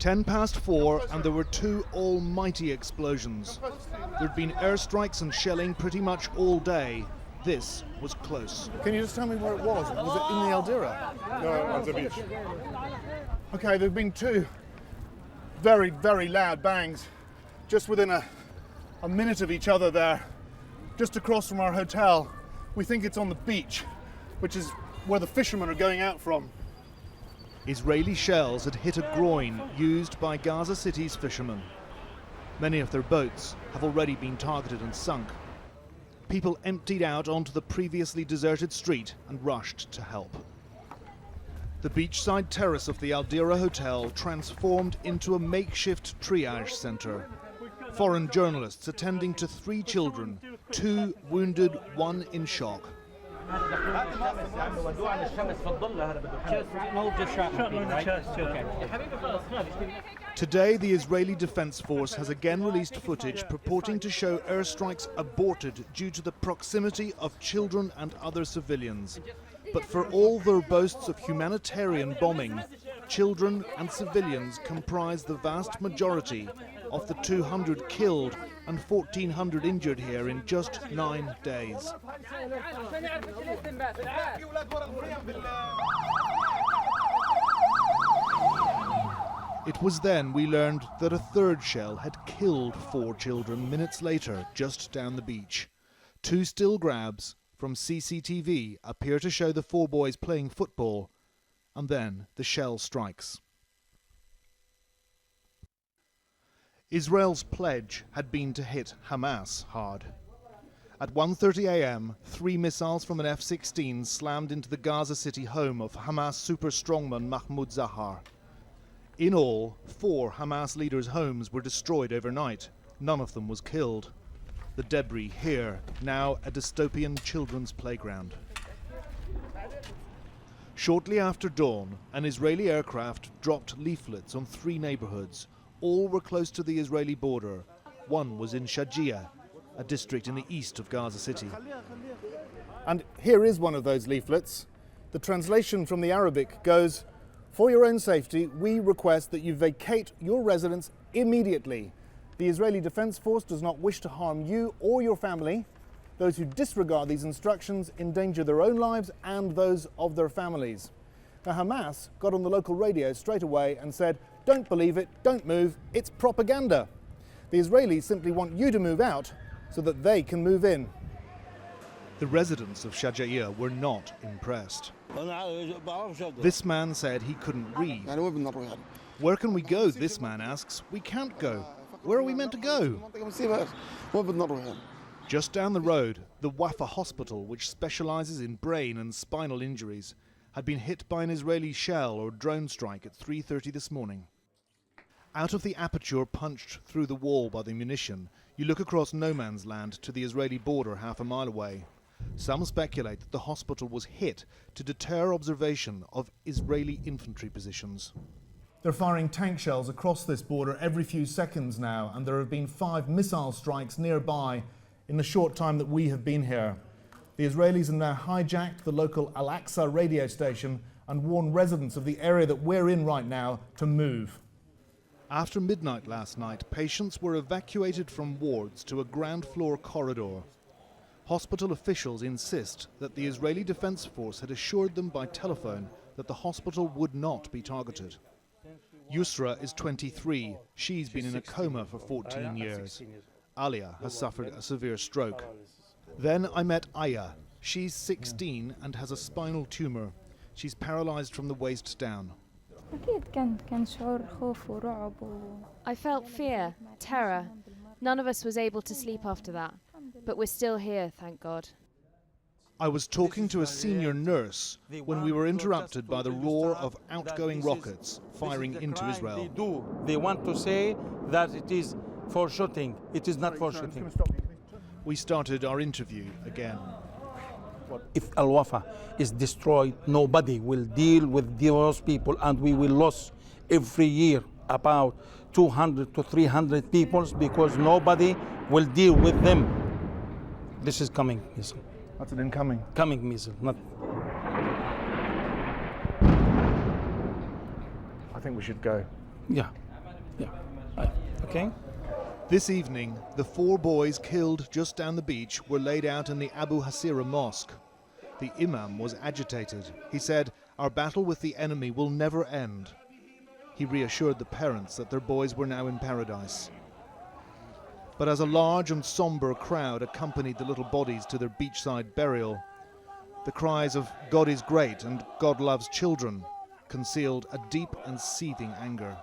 4:10 and there were two almighty explosions. There'd been airstrikes and shelling pretty much all day. This was close. Can you just tell me where it was? Was it in the Aldera? No, on the beach. Okay, there've been two very, very loud bangs just within a minute of each other there, just across from our hotel. We think it's on the beach, which is where the fishermen are going out from. Israeli shells had hit a groin used by Gaza City's fishermen. Many of their boats have already been targeted and sunk. People emptied out onto the previously deserted street and rushed to help. The beachside terrace of the Aldera Hotel transformed into a makeshift triage centre. Foreign journalists attending to 3 children, 2 wounded, 1 in shock. Today, the Israeli Defense Force has again released footage purporting to show airstrikes aborted due to the proximity of children and other civilians. But for all their boasts of humanitarian bombing, children and civilians comprise the vast majority of the 200 killed and 1,400 injured here in just 9 days. It was then we learned that a third shell had killed 4 children minutes later, just down the beach. 2 still grabs from CCTV appear to show the 4 boys playing football, and then the shell strikes. Israel's pledge had been to hit Hamas hard. At 1:30 a.m., 3 missiles from an F-16 slammed into the Gaza City home of Hamas super strongman Mahmoud Zahar. In all, 4 Hamas leaders' homes were destroyed overnight. None of them was killed. The debris here, now a dystopian children's playground. Shortly after dawn, an Israeli aircraft dropped leaflets on 3 neighborhoods. All were close to the Israeli border. One was in Shajia, a district in the east of Gaza City. And here is one of those leaflets. The translation from the Arabic goes, "For your own safety, we request that you vacate your residence immediately. The Israeli Defense Force does not wish to harm you or your family. Those who disregard these instructions endanger their own lives and those of their families." Now, Hamas got on the local radio straight away and said, "Don't believe it, don't move, it's propaganda." The Israelis simply want you to move out so that they can move in. The residents of Shajia were not impressed. This man said he couldn't read. "Where can we go?" this man asks. "We can't go. Where are we meant to go?" Just down the road, the Wafa hospital, which specializes in brain and spinal injuries, had been hit by an Israeli shell or drone strike at 3:30 this morning. Out of the aperture punched through the wall by the munition, you look across no man's land to the Israeli border half a mile away. Some speculate that the hospital was hit to deter observation of Israeli infantry positions. They're firing tank shells across this border every few seconds now, and there have been 5 missile strikes nearby in the short time that we have been here. The Israelis have now hijacked the local Al-Aqsa radio station and warned residents of the area that we're in right now to move. After midnight last night, patients were evacuated from wards to a ground floor corridor. Hospital officials insist that the Israeli Defense Force had assured them by telephone that the hospital would not be targeted. Yusra is 23. She's been in a coma for 14 years. Alia has suffered a severe stroke. Then I met Aya. She's 16 and has a spinal tumor. She's paralyzed from the waist down. I felt fear, terror. None of us was able to sleep after that. But we're still here, thank God. I was talking to a senior nurse when we were interrupted by the roar of outgoing rockets firing into Israel. They want to say that it is for shooting. It is not for shooting. We started our interview again. If Al-Wafa is destroyed, nobody will deal with those people, and we will lose every year about 200 to 300 people because nobody will deal with them. This is coming missile. That's an incoming. Coming missile, not. I think we should go. Yeah. Yeah. Okay. This evening, the 4 boys killed just down the beach were laid out in the Abu Hasira mosque. The imam was agitated. He said, "Our battle with the enemy will never end." He reassured the parents that their boys were now in paradise. But as a large and sombre crowd accompanied the little bodies to their beachside burial, the cries of "God is great" and "God loves children" concealed a deep and seething anger.